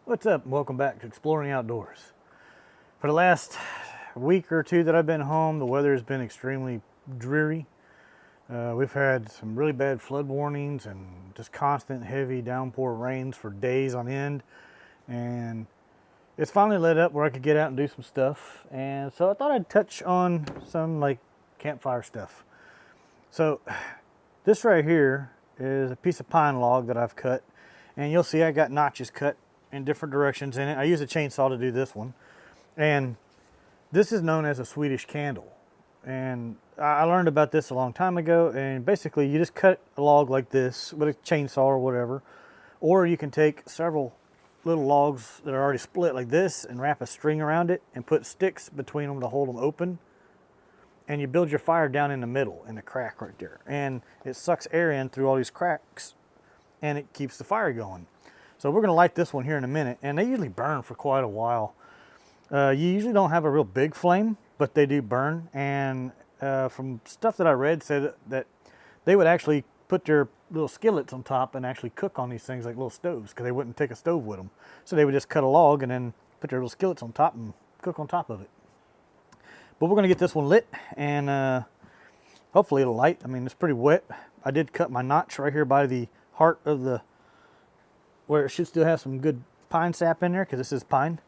What's up? Welcome back to Exploring Outdoors. For the last week or two that I've been home, the weather has been extremely dreary. We've had some really bad flood warnings and just constant heavy downpour rains for days on end. And it's finally let up where I could get out and do some stuff. And so I thought I'd touch on some like campfire stuff. So this right here is a piece of pine log that I've cut. And you'll see I got notches cut in different directions in it. I use a chainsaw to do this one. And this is known as a Swedish candle. And I learned about this a long time ago. And basically you just cut a log like this with a chainsaw or whatever. Or you can take several little logs that are already split like this and wrap a string around it and put sticks between them to hold them open. And you build your fire down in the middle in the crack right there. And it sucks air in through all these cracks and it keeps the fire going. So we're going to light this one here in a minute, and they usually burn for quite a while. You usually don't have a real big flame, but they do burn. And from stuff that I read said that they would actually put their little skillets on top and actually cook on these things like little stoves, because they wouldn't take a stove with them. So they would just cut a log and then put their little skillets on top and cook on top of it. But we're going to get this one lit, and hopefully it'll light. I mean, it's pretty wet. I did cut my notch right here by the heart of the, where it should still have some good pine sap in there, because this is pine.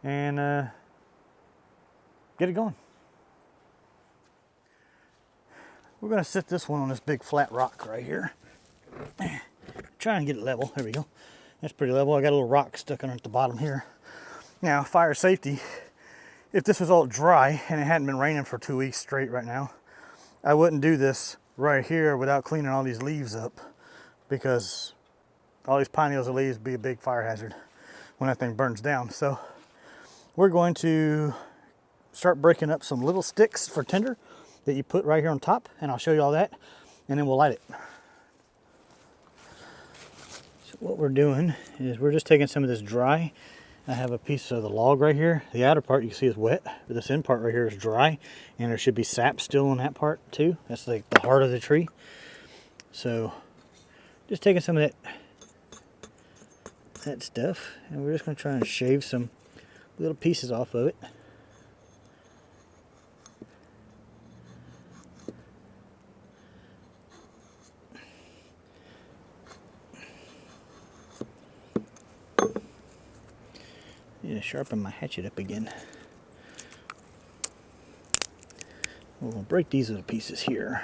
And get it going. We're going to sit this one on this big flat rock right here. Try and get it level. There we go. That's pretty level. I got a little rock stuck under at the bottom here. Now, fire safety, if this was all dry and it hadn't been raining for 2 weeks straight right now, I wouldn't do this right here without cleaning all these leaves up, because all these pine needles and leaves would be a big fire hazard when that thing burns down. So we're going to start breaking up some little sticks for tinder that you put right here on top, and I'll show you all that, and then we'll light it. So what we're doing is we're just taking some of this dry. I have a piece of the log right here. The outer part you can see is wet, but this end part right here is dry, and there should be sap still in that part too. That's like the heart of the tree. So just taking some of that stuff, and we're just going to try and shave some little pieces off of it. Need to sharpen my hatchet up again. We'll break these little pieces here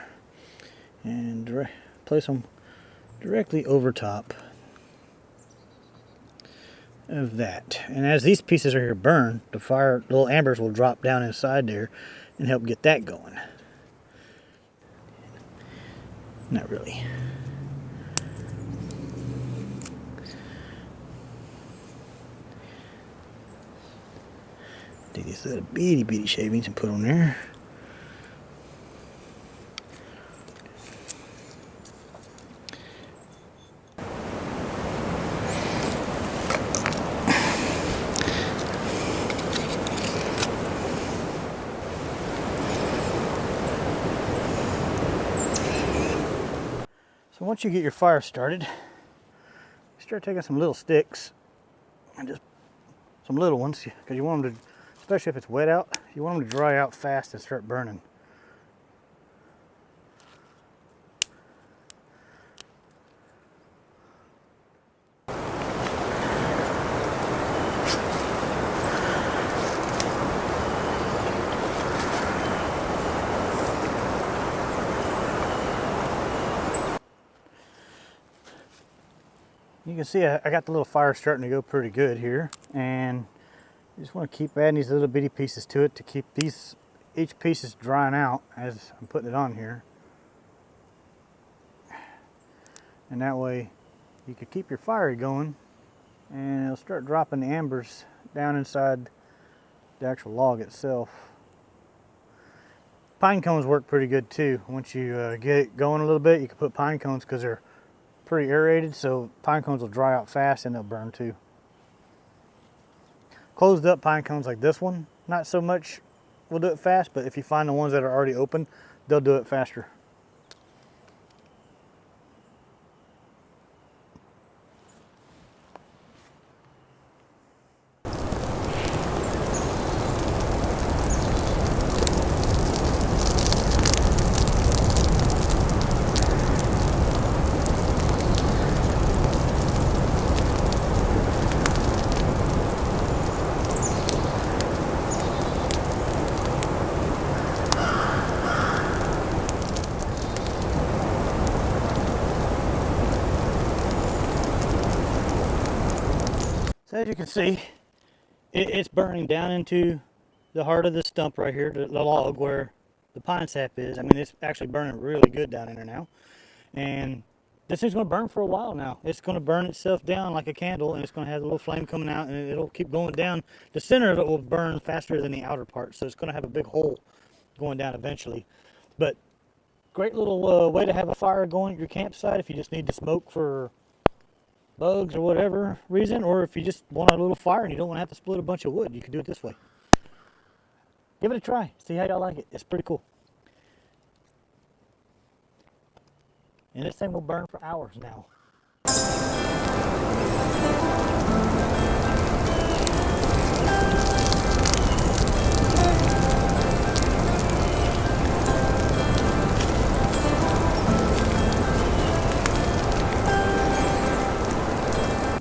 and place them directly over top of that. And as these pieces are here burn, the fire, little ambers will drop down inside there and help get that going. Not really. Take these little bitty shavings and put them there. So once you get your fire started, you start taking some little sticks, and just some little ones, because you want them to, especially if it's wet out, you want them to dry out fast and start burning. You can see I got the little fire starting to go pretty good here, and you just want to keep adding these little bitty pieces to it to keep each piece is drying out as I'm putting it on here. And that way you can keep your fire going, and it'll start dropping the embers down inside the actual log itself. Pine cones work pretty good too. Once you get it going a little bit, you can put pine cones because they're pretty aerated, so pine cones will dry out fast and they'll burn too. Closed up pine cones like this one, not so much will do it fast, but if you find the ones that are already open, they'll do it faster. So as you can see, it's burning down into the heart of the stump right here, the log where the pine sap is. I mean, it's actually burning really good down in there now. And this thing's going to burn for a while now. It's going to burn itself down like a candle, and it's going to have a little flame coming out, and it'll keep going down. The center of it will burn faster than the outer part, so it's going to have a big hole going down eventually. But great little way to have a fire going at your campsite if you just need to smoke for bugs or whatever reason, or if you just want a little fire and you don't want to have to split a bunch of wood, you can do it this way. Give it a try. See how y'all like it. It's pretty cool. And this thing will burn for hours now.